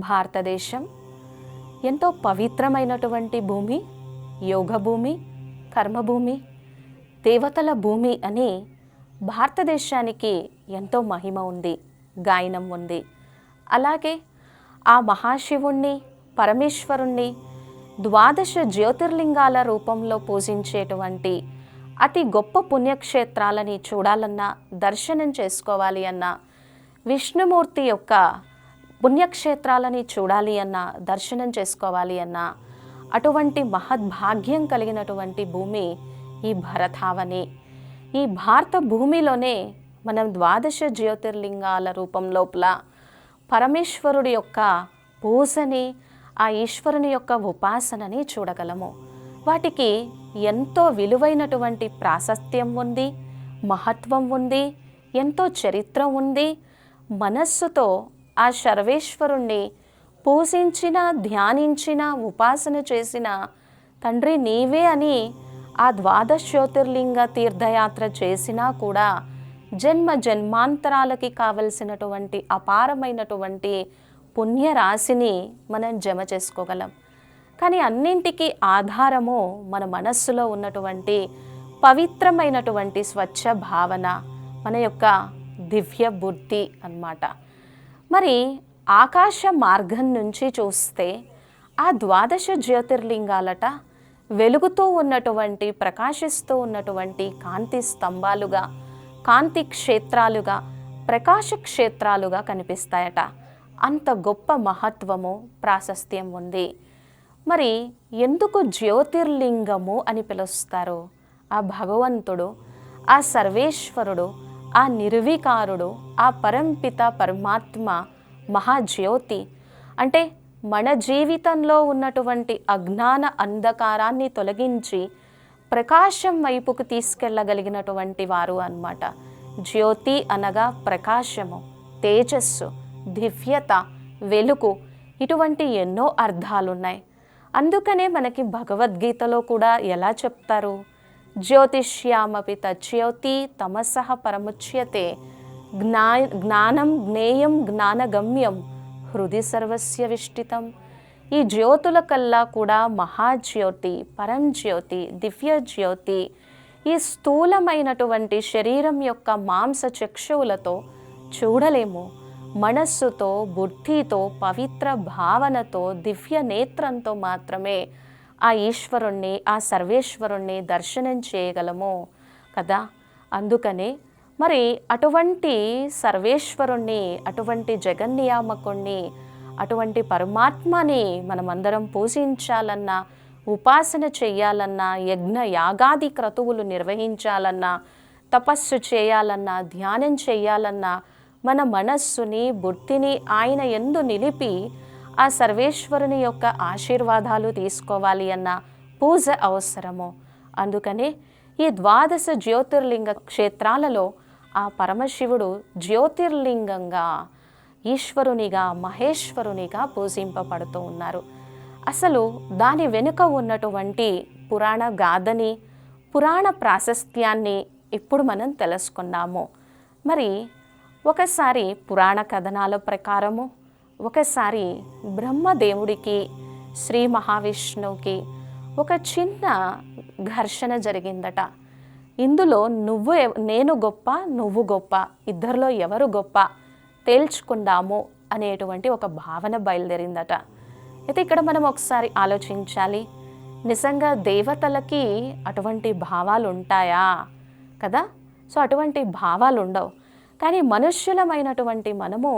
భారతదేశం ఎంతో పవిత్రమైనటువంటి భూమి, యోగ భూమి, కర్మభూమి, దేవతల భూమి అని భారతదేశానికి ఎంతో మహిమ ఉంది, గాయనం ఉంది. అలాగే ఆ మహాశివుణ్ణి, పరమేశ్వరుణ్ణి ద్వాదశ జ్యోతిర్లింగాల రూపంలో పూజించేటువంటి అతి గొప్ప పుణ్యక్షేత్రాలని చూడాలన్నా, దర్శనం చేసుకోవాలి అన్నా, విష్ణుమూర్తి యొక్క పుణ్యక్షేత్రాలని చూడాలి అన్నా, దర్శనం చేసుకోవాలి అన్నా, అటువంటి మహద్భాగ్యం కలిగినటువంటి భూమి ఈ భరతావని. ఈ భారత భూమిలోనే మనం ద్వాదశ జ్యోతిర్లింగాల రూపం లోపల పరమేశ్వరుడి యొక్క పూజని, ఆ ఈశ్వరుని యొక్క ఉపాసనని చూడగలము. వాటికి ఎంతో విలువైనటువంటి ప్రాశస్త్యం ఉంది, మహత్వం ఉంది, ఎంతో చరిత్ర ఉంది. మనస్సుతో ఆ సర్వేశ్వరుణ్ణి పూజించిన, ధ్యానించిన, ఉపాసన చేసిన తండ్రి నీవే అని ఆ ద్వాదశ జ్యోతిర్లింగ తీర్థయాత్ర చేసినా కూడా జన్మ జన్మాంతరాలకి కావలసినటువంటి అపారమైనటువంటి పుణ్యరాశిని మనం జమ చేసుకోగలం. కానీ అన్నింటికీ ఆధారము మన మనస్సులో ఉన్నటువంటి పవిత్రమైనటువంటి స్వచ్ఛ భావన, మన యొక్క దివ్య బుద్ధి అన్నమాట. మరి ఆకాశ మార్గం నుంచి చూస్తే ఆ ద్వాదశ జ్యోతిర్లింగాలట వెలుగుతూ ఉన్నటువంటి, ప్రకాశిస్తూ ఉన్నటువంటి కాంతి స్తంభాలుగా, కాంతి క్షేత్రాలుగా, ప్రకాశ క్షేత్రాలుగా కనిపిస్తాయట. అంత గొప్ప మహత్వము, ప్రాశస్త్యం ఉంది. మరి ఎందుకు జ్యోతిర్లింగము అని పిలుస్తారు? ఆ భగవంతుడు, ఆ సర్వేశ్వరుడు, ఆ నిర్వికారుడు, ఆ పరంపిత పరమాత్మ మహాజ్యోతి అంటే మన జీవితంలో ఉన్నటువంటి అజ్ఞాన అంధకారాన్ని తొలగించి ప్రకాశం వైపుకు తీసుకెళ్ళగలిగినటువంటి వారు అన్నమాట. జ్యోతి అనగా ప్రకాశము, తేజస్సు, దివ్యత, వెలుగు, ఇటువంటి ఎన్నో అర్థాలున్నాయి. అందుకనే మనకి భగవద్గీతలో కూడా ఎలా చెప్తారు? జ్యోతిష్యామపి తజ్యోతి తమసః పరముచ్యతే జ్ఞానం జ్ఞేయం జ్ఞానగమ్యం హృది సర్వస్య విష్టితం. ఈ జ్యోతుల కల్లా కూడా మహాజ్యోతి, పరంజ్యోతి, దివ్య జ్యోతి ఈ స్థూలమైనటువంటి శరీరం యొక్క మాంస చక్షువులతో చూడలేము. మనస్సుతో, బుద్ధితో, పవిత్ర భావనతో, దివ్య నేత్రంతో మాత్రమే ఆ ఈశ్వరుణ్ణి, ఆ సర్వేశ్వరుణ్ణి దర్శనం చేయగలము కదా. అందుకనే మరి అటువంటి సర్వేశ్వరుణ్ణి, అటువంటి జగన్నియామకుణ్ణి, అటువంటి పరమాత్మని మనమందరం పూజించాలన్నా, ఉపాసన చెయ్యాలన్నా, యజ్ఞ యాగాది క్రతువులు నిర్వహించాలన్నా, తపస్సు చేయాలన్నా, ధ్యానం చెయ్యాలన్నా, మన మనస్సుని, బుద్ధిని ఆయన యందు నిలిపి ఆ సర్వేశ్వరుని యొక్క ఆశీర్వాదాలు తీసుకోవాలి అన్న పూజ అవసరము. అందుకనే ఈ ద్వాదశ జ్యోతిర్లింగ క్షేత్రాలలో ఆ పరమశివుడు జ్యోతిర్లింగంగా, ఈశ్వరునిగా, మహేశ్వరునిగా పూజింపబడుతూ ఉన్నారు. అసలు దాని వెనుక ఉన్నటువంటి పురాణ గాథని, పురాణ ప్రాశస్త్యాన్ని ఇప్పుడు మనం తెలుసుకున్నాము. మరి ఒకసారి పురాణ కథనాల ప్రకారము, ఒకసారి బ్రహ్మదేవుడికి, శ్రీ మహావిష్ణువుకి ఒక చిన్న ఘర్షణ జరిగిందట. ఇందులో నేను గొప్ప, నువ్వు గొప్ప, ఇద్దరిలో ఎవరు గొప్ప తేల్చుకుందాము అనేటువంటి ఒక భావన బయలుదేరిందట. అయితే ఇక్కడ మనం ఒకసారి ఆలోచించాలి, నిజంగా దేవతలకి అటువంటి భావాలు ఉంటాయా కదా? సో అటువంటి భావాలు ఉండవు. కానీ మనుష్యులమైనటువంటి మనము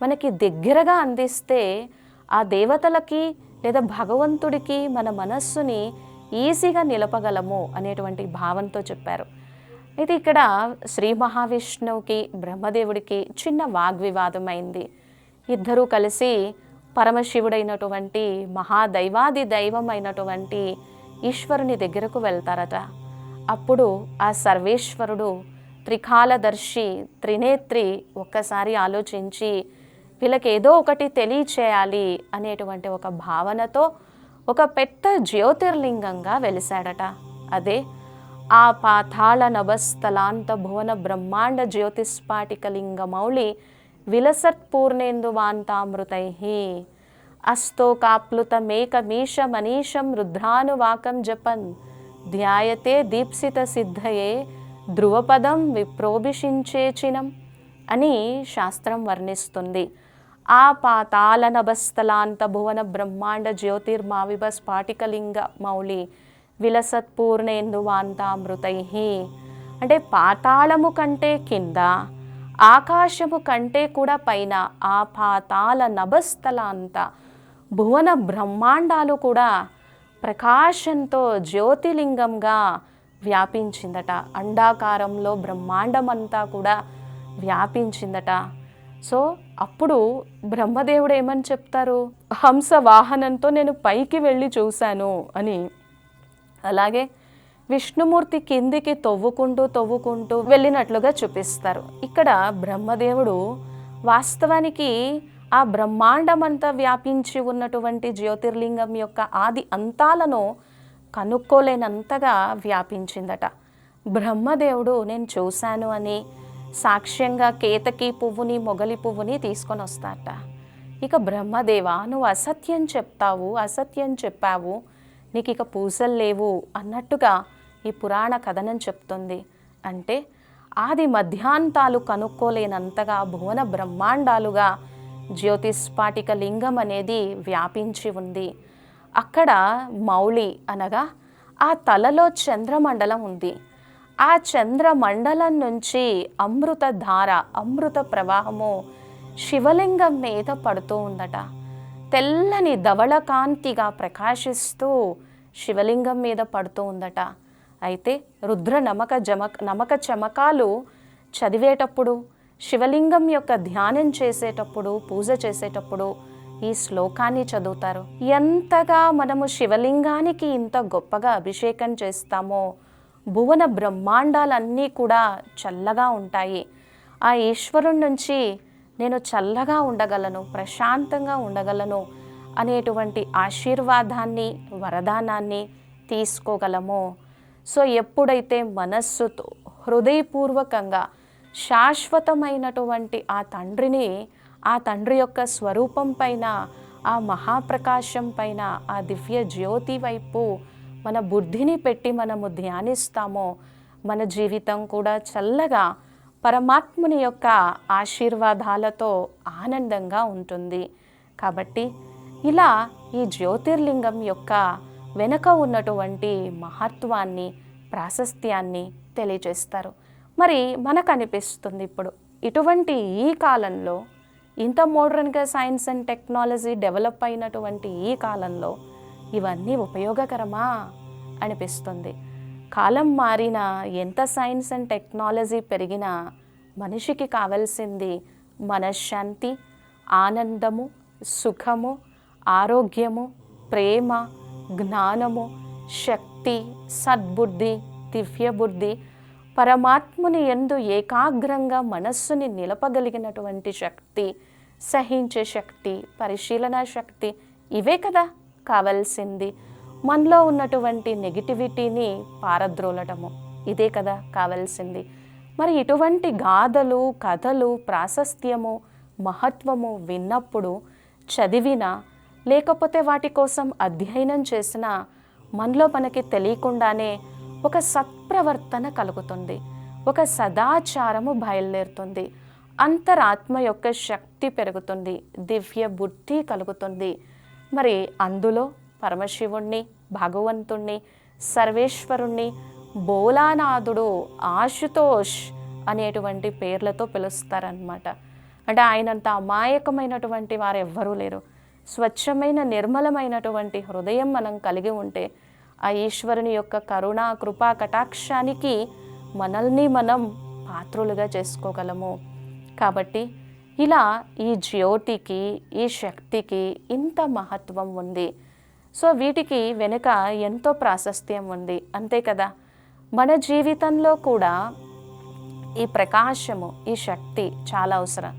మనకి దగ్గరగా అందిస్తే ఆ దేవతలకి లేదా భగవంతుడికి మన మనస్సుని ఈజీగా నిలపగలము అనేటువంటి భావంతో చెప్పారు. అయితే ఇక్కడ శ్రీ మహావిష్ణువుకి, బ్రహ్మదేవుడికి చిన్న వాగ్వివాదం అయింది. ఇద్దరూ కలిసి పరమశివుడైనటువంటి మహాదైవాది దైవం అయినటువంటి ఈశ్వరుని దగ్గరకు వెళ్తారట. అప్పుడు ఆ సర్వేశ్వరుడు త్రికాలదర్శి, త్రినేత్రి ఒక్కసారి ఆలోచించి వీళ్ళకి ఏదో ఒకటి తెలియచేయాలి అనేటువంటి ఒక భావనతో ఒక పెద్ద జ్యోతిర్లింగంగా వెలిశాడట. అదే ఆ పాతాళ నభస్థలాంత భువన బ్రహ్మాండ జ్యోతిస్పాటికలింగమౌళి విలసత్పూర్ణేందువాంతామృతై అస్తోకాప్లుతమేకమీశమనీశం రుద్రానువాకం జపన్ ధ్యాయతే దీప్సిత సిద్ధయే ధ్రువపదం విప్రోభిషించేచినం అని శాస్త్రం వర్ణిస్తుంది. ఆ పాతాళ నభస్థలాంత భువన బ్రహ్మాండ జ్యోతిర్మావిభ స్ఫాటికలింగ మౌళి విలసత్పూర్ణేందువాంతామృతై. అంటే పాతాళము కంటే కింద, ఆకాశము కంటే కూడా పైన ఆ పాతాళ నభస్థలాంత భువన బ్రహ్మాండాలు కూడా ప్రకాశంతో జ్యోతిలింగంగా వ్యాపించిందట. అండాకారంలో బ్రహ్మాండమంతా కూడా వ్యాపించిందట. సో అప్పుడు బ్రహ్మదేవుడు ఏమని చెప్తారు? హంస వాహనంతో నేను పైకి వెళ్ళి చూశాను అని. అలాగే విష్ణుమూర్తి కిందికి తవ్వుకుంటూ వెళ్ళినట్లుగా చూపిస్తారు. ఇక్కడ బ్రహ్మదేవుడు వాస్తవానికి ఆ బ్రహ్మాండమంతా వ్యాపించి ఉన్నటువంటి జ్యోతిర్లింగం యొక్క ఆది అంతాలను కనుక్కోలేనంతగా వ్యాపించిందట. బ్రహ్మదేవుడు నేను చూశాను అని సాక్ష్యంగా కేతకి పువ్వుని, మొగలి పువ్వుని తీసుకొని వస్తాట. ఇక బ్రహ్మదేవ, నువ్వు అసత్యం చెప్తావు, అసత్యం చెప్పావు, నీకు ఇక పూజలు లేవు అన్నట్టుగా ఈ పురాణ కథనం చెప్తుంది. అంటే ఆది మధ్యాంతాలు కనుక్కోలేనంతగా భువన బ్రహ్మాండాలుగా జ్యోతిస్ఫాటిక లింగం అనేది వ్యాపించి ఉంది. అక్కడ మౌళి అనగా ఆ తలలో చంద్రమండలం ఉంది. ఆ చంద్రమండలం నుంచి అమృత ధార, అమృత ప్రవాహము శివలింగం మీద పడుతూ ఉందట. తెల్లని ధవళకాంతిగా ప్రకాశిస్తూ శివలింగం మీద పడుతూ ఉందట. అయితే రుద్ర నమక చమకాలు చదివేటప్పుడు, శివలింగం యొక్క ధ్యానం చేసేటప్పుడు, పూజ చేసేటప్పుడు ఈ శ్లోకాన్ని చదువుతారు. ఎంతగా మనము శివలింగానికి ఇంత గొప్పగా అభిషేకం చేస్తామో భువన బ్రహ్మాండాలన్నీ కూడా చల్లగా ఉంటాయి. ఆ ఈశ్వరుడి నుంచి నేను చల్లగా ఉండగలను, ప్రశాంతంగా ఉండగలను అనేటువంటి ఆశీర్వాదాన్ని, వరదానాన్ని తీసుకోగలము. సో ఎప్పుడైతే మనస్సుతో హృదయపూర్వకంగా శాశ్వతమైనటువంటి ఆ తండ్రిని, ఆ తండ్రి యొక్క స్వరూపం పైన, ఆ మహాప్రకాశం పైన, ఆ దివ్య జ్యోతి వైపు మన బుద్ధిని పెట్టి మనము ధ్యానిస్తామో మన జీవితం కూడా చల్లగా పరమాత్ముని యొక్క ఆశీర్వాదాలతో ఆనందంగా ఉంటుంది. కాబట్టి ఇలా ఈ జ్యోతిర్లింగం యొక్క వెనుక ఉన్నటువంటి మహత్వాన్ని, ప్రాశస్త్యాన్ని తెలియజేస్తారు. మరి మనకు అనిపిస్తుంది ఇప్పుడు ఇటువంటి ఈ కాలంలో, ఇంత మోడర్న్గా సైన్స్ అండ్ టెక్నాలజీ డెవలప్ అయినటువంటి ఈ కాలంలో ఇవన్నీ ఉపయోగకరమా అనిపిస్తుంది. కాలం మారినా, ఎంత సైన్స్ అండ్ టెక్నాలజీ పెరిగినా మనిషికి కావాల్సింది మనశ్శాంతి, ఆనందము, సుఖము, ఆరోగ్యము, ప్రేమ, జ్ఞానము, శక్తి, సద్బుద్ధి, దివ్యబుద్ధి, పరమాత్ముని యందు ఏకాగ్రంగా మనస్సుని నిలపగలిగినటువంటి శక్తి, సహించే శక్తి, పరిశీలన శక్తి, ఇవే కదా కావాల్సింది. మనలో ఉన్నటువంటి నెగిటివిటీని పారద్రోలటము, ఇదే కదా కావాల్సింది. మరి ఇటువంటి గాథలు, కథలు, ప్రాశస్త్యము, మహత్వము విన్నప్పుడు, చదివినా లేకపోతే వాటి కోసం అధ్యయనం చేసినా మనలో మనకి తెలియకుండానే ఒక సత్ప్రవర్తన కలుగుతుంది, ఒక సదాచారము బయలుదేరుతుంది, అంతరాత్మ యొక్క శక్తి పెరుగుతుంది, దివ్య బుద్ధి కలుగుతుంది. మరి అందులో పరమశివుణ్ణి, భగవంతుణ్ణి, సర్వేశ్వరుణ్ణి, భోలానాథుడు, ఆశుతోష్ అనేటువంటి పేర్లతో పిలుస్తారనమాట. అంటే ఆయనంత అమాయకమైనటువంటి వారు ఎవ్వరూ లేరు. స్వచ్ఛమైన, నిర్మలమైనటువంటి హృదయం మనం కలిగి ఉంటే ఆ ఈశ్వరుని యొక్క కరుణ, కృపా కటాక్షానికి మనల్ని మనం పాత్రులుగా చేసుకోగలము. కాబట్టి ఇలా ఈ జ్యోతికి, ఈ శక్తికి ఇంత మహత్వం ఉంది. సో వీటికి వెనుక ఎంతో ప్రాశస్త్యం ఉంది, అంతే కదా. మన జీవితంలో కూడా ఈ ప్రకాశము, ఈ శక్తి చాలా అవసరం.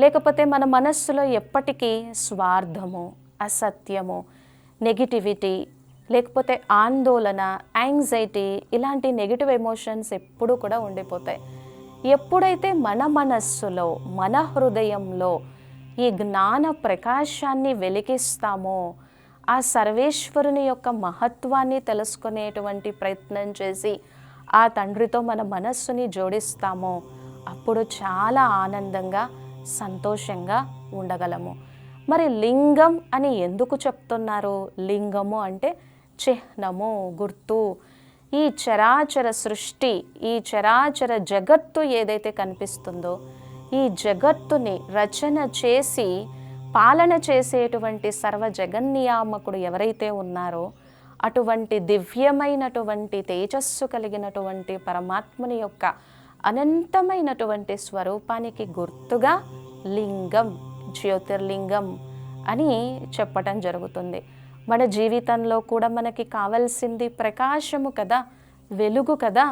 లేకపోతే మన మనస్సులో ఎప్పటికీ స్వార్థము, అసత్యము, నెగిటివిటీ, లేకపోతే ఆందోళన, యాంగ్జైటీ, ఇలాంటి నెగిటివ్ ఎమోషన్స్ ఎప్పుడూ కూడా ఉండిపోతాయి. ఎప్పుడైతే మన మనస్సులో, మన హృదయంలో ఈ జ్ఞాన ప్రకాశాన్ని వెలిగిస్తామో, ఆ సర్వేశ్వరుని యొక్క మహత్వాన్ని తెలుసుకునేటువంటి ప్రయత్నం చేసి ఆ తండ్రితో మన మనస్సుని జోడిస్తామో, అప్పుడు చాలా ఆనందంగా సంతోషంగా ఉండగలము. మరి లింగం అని ఎందుకు చెప్తున్నారు? లింగము అంటే చిహ్నము, గుర్తు. ఈ చరాచర సృష్టి, ఈ చరాచర జగత్తు ఏదైతే కనిపిస్తుందో, ఈ జగత్తుని రచన చేసి పాలన చేసేటువంటి సర్వ జగన్నియామకుడు ఎవరైతే ఉన్నారో, అటువంటి దివ్యమైనటువంటి తేజస్సు కలిగినటువంటి పరమాత్ముని యొక్క అనంతమైనటువంటి స్వరూపానికి గుర్తుగా లింగం, జ్యోతిర్లింగం అని చెప్పటం జరుగుతుంది. మన జీవితంలో కూడా మనకి కావాల్సింది ప్రకాశము కదా, వెలుగు కదా.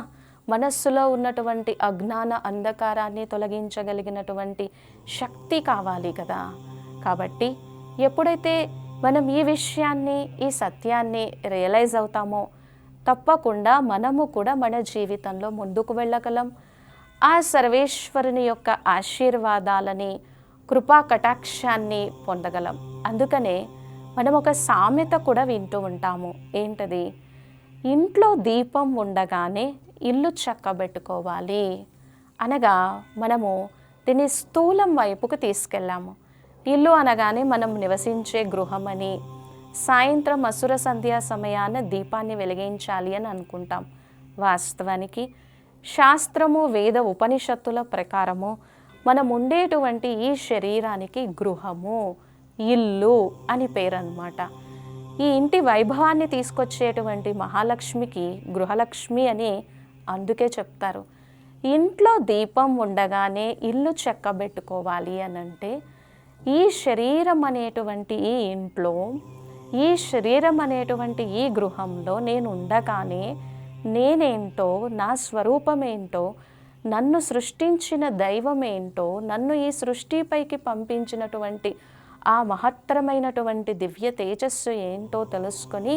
మనస్సులో ఉన్నటువంటి అజ్ఞాన అంధకారాన్ని తొలగించగలిగినటువంటి శక్తి కావాలి కదా. కాబట్టి ఎప్పుడైతే మనం ఈ విషయాన్ని, ఈ సత్యాన్ని రియలైజ్ అవుతామో, తప్పకుండా మనము కూడా మన జీవితంలో ముందుకు వెళ్ళగలం. ఆ సర్వేశ్వరుని యొక్క ఆశీర్వాదాలని, కృపా కటాక్షాన్ని పొందగలం. అందుకనే మనం ఒక సామెత కూడా వింటూ ఉంటాము. ఏంటది? ఇంట్లో దీపం ఉండగానే ఇల్లు చక్కబెట్టుకోవాలి అనగా మనము దీన్ని స్థూలం వైపుకు తీసుకెళ్ళాము. ఇల్లు అనగానే మనం నివసించే గృహమని, సాయంత్రం అసుర సంధ్యా సమయాన దీపాన్ని వెలిగించాలి అని అనుకుంటాం. వాస్తవానికి శాస్త్రము, వేద ఉపనిషత్తుల ప్రకారము మనం ఉండేటువంటి ఈ శరీరానికి గృహము, ఇల్లు అని పేరు అన్నమాట. ఈ ఇంటి వైభవాన్ని తీసుకొచ్చేటువంటి మహాలక్ష్మికి గృహలక్ష్మి అని అందుకే చెప్తారు. ఇంట్లో దీపం ఉండగానే ఇల్లు చక్కబెట్టుకోవాలి అనంటే, ఈ శరీరం అనేటువంటి ఈ ఇంట్లో, ఈ శరీరం అనేటువంటి ఈ గృహంలో నేను ఉండగానే నేనేంటో, నా స్వరూపం ఏంటో, నన్ను సృష్టించిన దైవం ఏంటో, నన్ను ఈ సృష్టిపైకి పంపించినటువంటి ఆ మహత్తరమైనటువంటి దివ్య తేజస్సు ఏంటో తెలుసుకొని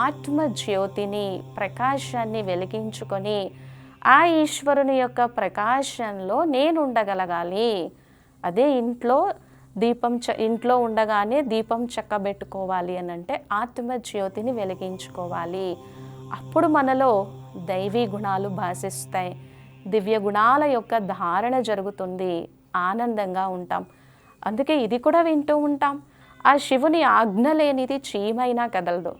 ఆత్మజ్యోతిని, ప్రకాశాన్ని వెలిగించుకొని ఆ ఈశ్వరుని యొక్క ప్రకాశంలో నేను ఉండగలగాలి. అదే ఇంట్లో ఉండగానే దీపం చక్కబెట్టుకోవాలి అని అంటే ఆత్మజ్యోతిని వెలిగించుకోవాలి. అప్పుడు మనలో దైవీ గుణాలు భాసిస్తాయి, దివ్య గుణాల యొక్క ధారణ జరుగుతుంది, ఆనందంగా ఉంటాం. అందుకే ఇది కూడా వింటూ ఉంటాం, ఆ శివుని ఆజ్ఞ లేనిది చీమైనా కదలదు.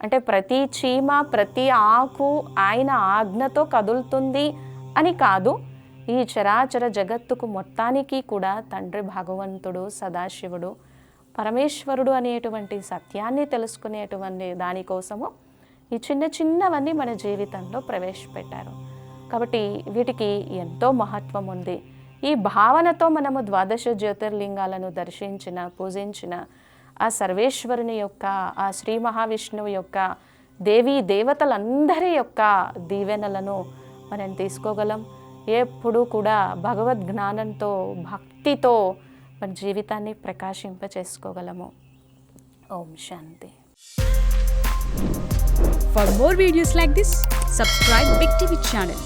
అంటే ప్రతి చీమ, ప్రతి ఆకు ఆయన ఆజ్ఞతో కదులుతుంది అని కాదు. ఈ చరాచర జగత్తుకు మొత్తానికి కూడా తండ్రి భగవంతుడు, సదాశివుడు, పరమేశ్వరుడు అనేటువంటి సత్యాన్ని తెలుసుకునేటువంటి దానికోసము ఈ చిన్న చిన్నవన్నీ మన జీవితంలో ప్రవేశపెట్టారు. కాబట్టి వీటికి ఎంతో మహత్వం ఉంది. ఈ భావనతో మనము ద్వాదశ జ్యోతిర్లింగాలను దర్శించిన, పూజించిన ఆ సర్వేశ్వరుని యొక్క, ఆ శ్రీ మహావిష్ణువు యొక్క, దేవీ దేవతలందరి యొక్క దీవెనలను మనం తీసుకోగలం. ఎప్పుడూ కూడా భగవద్ జ్ఞానంతో, భక్తితో మన జీవితాన్ని ప్రకాశింపచేసుకోగలము. ఓం శాంతి. For more videos like this, subscribe Big TV channel.